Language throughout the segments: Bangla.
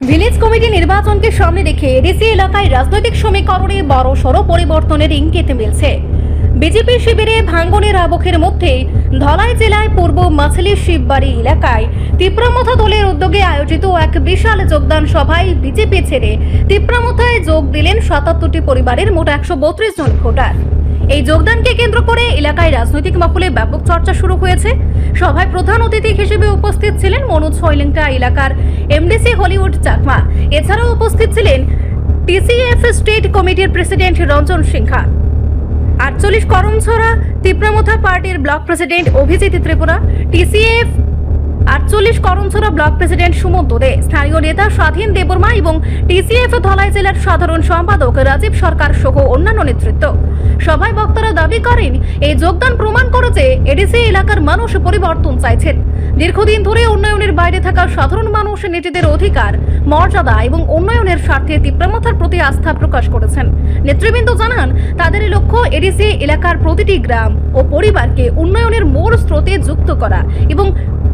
ভিলেজ কমিটি নির্বাচনকে সামনে রেখে এডিসি এলাকায় রাজনৈতিক সমীকরণে বড়সড় পরিবর্তনের ইঙ্গিত মিলছে। বিজেপি শিবিরে ভাঙ্গনের আবহের মধ্যে ধলাই জেলায় পূর্ব মাছলি শিববাড়ি এলাকায় তিপ্রামথা দলের উদ্যোগে আয়োজিত এক বিশাল যোগদান সভায় বিজেপি ছেড়ে তিপ্রামথায় যোগ দিলেন ৭৭টি পরিবারের মোট ১৩২ জন ভোটার। এই যোগদানকে কেন্দ্র করে এলাকায় রাজনৈতিক মহলে ব্যাপক চর্চা শুরু হয়েছে। সভায় প্রধান অতিথি হিসেবে উপস্থিত ছিলেন মনোজ ছয়লিংটা এলাকার এমডিসি হলিউড চাকমা। এছাড়াও উপস্থিত ছিলেন টিসিএফ স্টেট কমিটির প্রেসিডেন্ট রঞ্জন সিংহা, ৪৮ করমছড়া তিপ্রামথা পার্টির block president Abhijit Tripura, TCF ৪৮ Karamchhara block president Sumanta De, স্থানীয় নেতা স্বাধীন দেববর্মা এবং টিসিএফ ধলাই জেলার সাধারণ সম্পাদক রাজীব সরকার সহ অন্যান্য নেতৃত্ব। সভায় বক্তারা দাবি করেন, এই যোগদান প্রমাণ করে যে এডিসি এলাকার মানুষ পরিবর্তন চাইছেন। দীর্ঘদিন ধরে উন্নয়নের বাইরে থাকা সাধারণ মানুষ নিজেদের অধিকার, মর্যাদা এবং উন্নয়নের স্বার্থে তিপ্রামথার প্রতি আস্থা প্রকাশ করেছেন। নেতৃবৃন্দ জানান, তাদের লক্ষ্য এডিসি এলাকার প্রতিটি গ্রাম ও পরিবারকে উন্নয়নের মূল স্রোতে যুক্ত করা এবং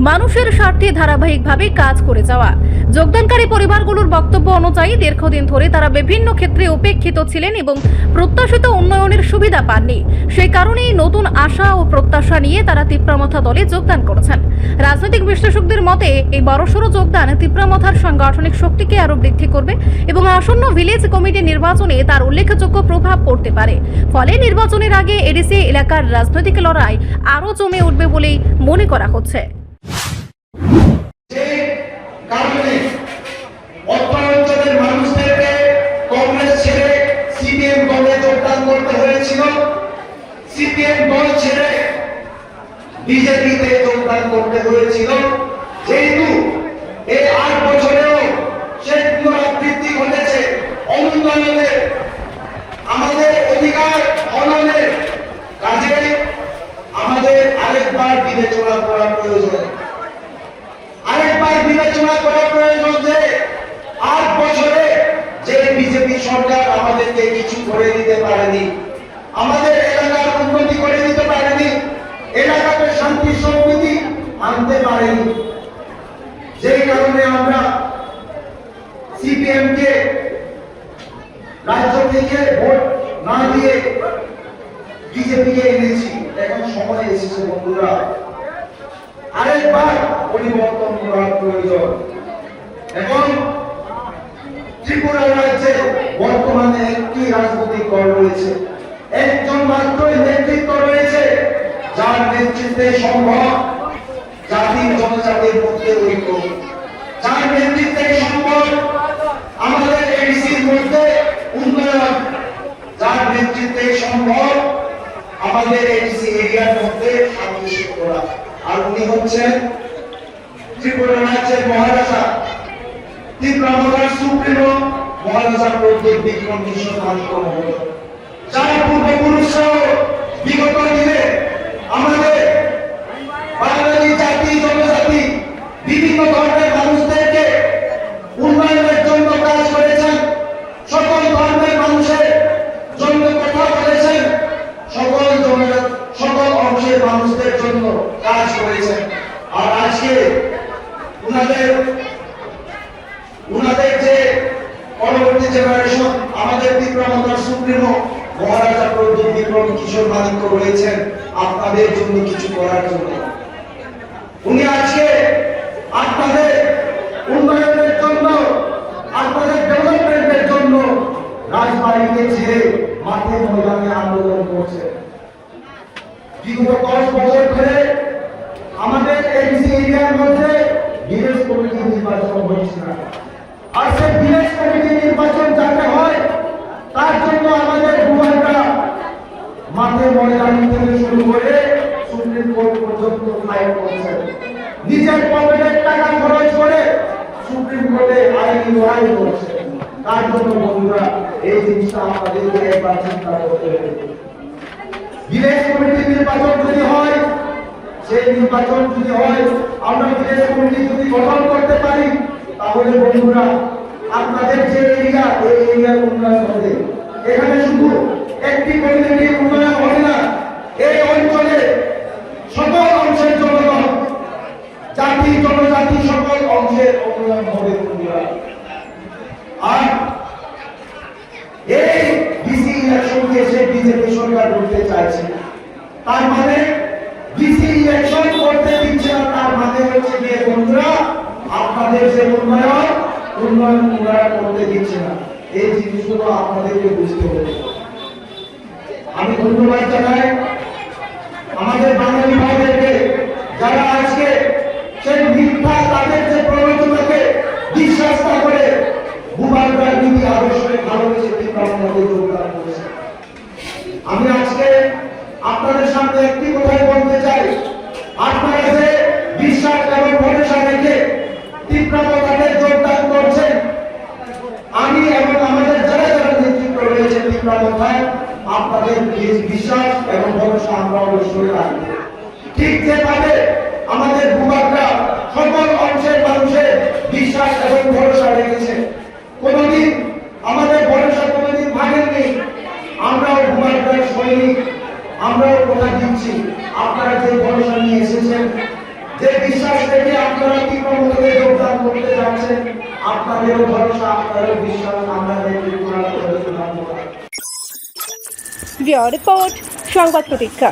মানুষের স্বার্থে ধারাবাহিকভাবে কাজ করে যাওয়া। যোগদানকারী পরিবারগুলোর বক্তব্য অনুযায়ী দীর্ঘদিন ধরে তারা বিভিন্ন ক্ষেত্রে উপেক্ষিত ছিলেন এবং প্রত্যাশিত উন্নয়নের সুবিধা পাননি। সেই কারণেই নতুন আশা ও প্রত্যাশা নিয়ে তারা তিপ্রামথা দলে যোগদান করেছেন। রাজনৈতিক বিশ্লেষকদের মতে এই বড়সড় যোগদান তিপ্রামথার সাংগঠনিক শক্তিকে আরো বৃদ্ধি করবে এবং আসন্ন ভিলেজ কমিটি নির্বাচনে তার উল্লেখযোগ্য প্রভাব পড়তে পারে। ফলে নির্বাচনের আগে এডিসি এলাকার রাজনৈতিক লড়াই আরো জমে উঠবে বলেই মনে করা হচ্ছে। সিপিএম দল ছেড়ে বিজেপিতে যোগদান করতে হয়েছিল, যেহেতু এই ৮ বছরেও সেই পুনরাবৃত্তি ঘটেছে অনুন্নয়নের, আমাদের অধিকার হননের কাজে আমাদের আরেকবার বিবেচনা করা প্রয়োজন। যে ৮ বছরে যে বিজেপি সরকার আমাদেরকে কিছু করে দিতে পারেনি, আমাদের এলাকার উন্নতি করে দিতে পারেনি, এলাকাতে শান্তি সম্প্রীতি আনতে পারেনি, যেই কারণে আমরা সিপিএম কে রাজ্য থেকে ভোট না দিয়ে বিজেপি কে এনেছি। এখন সময় এসেছে বন্ধুরা, আরেকবার পরিবর্তন করার প্রয়োজন। এবং ত্রিপুরা রাজ্যে বর্তমানে একটি রাজনৈতিক দল রয়েছে, একজন মাত্রই নেতৃত্ব রয়েছে, যার নেতৃত্বে সম্ভব জাতির জনজাতির মধ্যে ঐক্য, যার নেতৃত্বে সম্ভব আমাদের এডিসির মধ্যে উন্নয়ন, যার নেতৃত্বে সম্ভব আমাদের এডিসি এরিয়ার মধ্যে সামঞ্জস্য করা। আর উনি হচ্ছেন ত্রিপুরা রাজ্যের মহারাজা, তিপ্রামথার সুপ্রিমো মহারাজা প্রদ্যোৎ বিক্রম কিশোর মানিক্য মহোদয়, যারা পূর্বপুরুষরাও বিগত দিনে আমাদের বাঙালি জাতি জনজাতি বিভিন্ন ধর্মের মানুষদেরকে উন্নয়নের জন্য কাজ করেছেন, সকল ধর্মের মানুষের জন্য কথা বলেছেন, সকল অংশের মানুষদের জন্য কাজ করেছেন। আর আজকে উনাদের যে পরবর্তী জেনারেশন আমাদের তিপ্রামথার সুপ্রিমো মহারাজা প্রদ্যোৎ বিক্রম কিশোর মানিক্য রয়েছেন আপনাদের জন্য কিছু করার জন্য। উনি আজকে আপনাদের উন্নয়নের জন্য, আপনাদের ডেভেলপমেন্টের জন্য রাজবাড়িকে ছেড়ে মাঠে ময়দানে আন্দোলন করছেন। বিগত 10 বছর ধরে আমাদের এডিসি এরিয়ার মধ্যে ভিলেজ কমিটি নির্বাচন হচ্ছে না। আর সেই ভিলেজ কমিটি নির্বাচন যাতে হয় তার জন্য আমাদের ভূমানরা মাঠে ময়দান থেকে শুরু করে সুপ্রিম কোর্ট পর্যন্ত ফাইল করছেন, নিজের পকেটের টাকা খরচ করে সুপ্রিম কোর্টে আইনি লড়াই করছে। তার জন্য বন্ধুরা এই জিনিসটা আমাদেরকে একবার চিন্তা করতে হবে। ভিলেজ কমিটি নির্বাচন যদি হয়, সেই নির্বাচন যদি হয়, আমরা ভিলেজ কমিটি যদি গঠন করতে পারি, তাহলে বন্ধুরা আপনাদের যে এরিয়া, এই এরিয়ার উন্নয়ন হবে। এখানে শুধু একটি কমিউনিটির উন্নয়ন হবে না, এই অঞ্চলে সকল অংশের জনগণ, জাতি জনজাতি সকল অংশের উন্নয়ন হবে বন্ধুরা। করতে চাইছে না। তার মানে ডিসি ইলেকশন করতে দিচ্ছে না, তার মানে হচ্ছে যে বন্ধুরা আপনাদের যে উন্নয়ন ওনারা করতে দিচ্ছে না। এই জিনিসগুলো আপনাদেরকে বুঝতে হবে। আমি ধন্যবাদ জানাই আমাদের বাঙালি ভাইদেরকে যারা আজকে সেই মিথ্যা তাদের যে প্ররোচনাকে বিশ্বাস না করে বুবাই রাজনীতি আদর্শকে ভালোবেসে তীব্রভাবে যোগদান করেছে। আমি আজকে আপনাদের সামনে একটি কথাই বলতে চাই, আপনারা যে বিশ্বাস এবং ভরসা রেখে তীব্রতাকে যোগদান করছেন, আমি এবং আমাদের যারা যারা নেতৃত্ব রয়েছে তীব্রতায় আপনাদের বিশ্বাস এবং ভরসা আমরা অবশ্যই রাখবো। ঠিক যেভাবে আমাদের ভূভাগরা সকল অংশের মানুষের বিশ্বাস এবং ভরসা রেখেছে, কোনদিন আমাদের ভরসা কোনদিন ভাঙেননি। আমরাও ভূভাগরার সৈনিক, আমরাও কথা দিচ্ছি আপনারা যে ভরসা নিয়ে এসেছেন, যে বিশ্বাস রেখে আপনারা তীব্রভাবে যোগদান করতে যাচ্ছেন, আপনাদেরও ভরসা আপনাদেরও বিশ্বাস আমরা রেখে ধন্যবাদ। রিপোর্ট সংবাদ প্রতীক্ষা।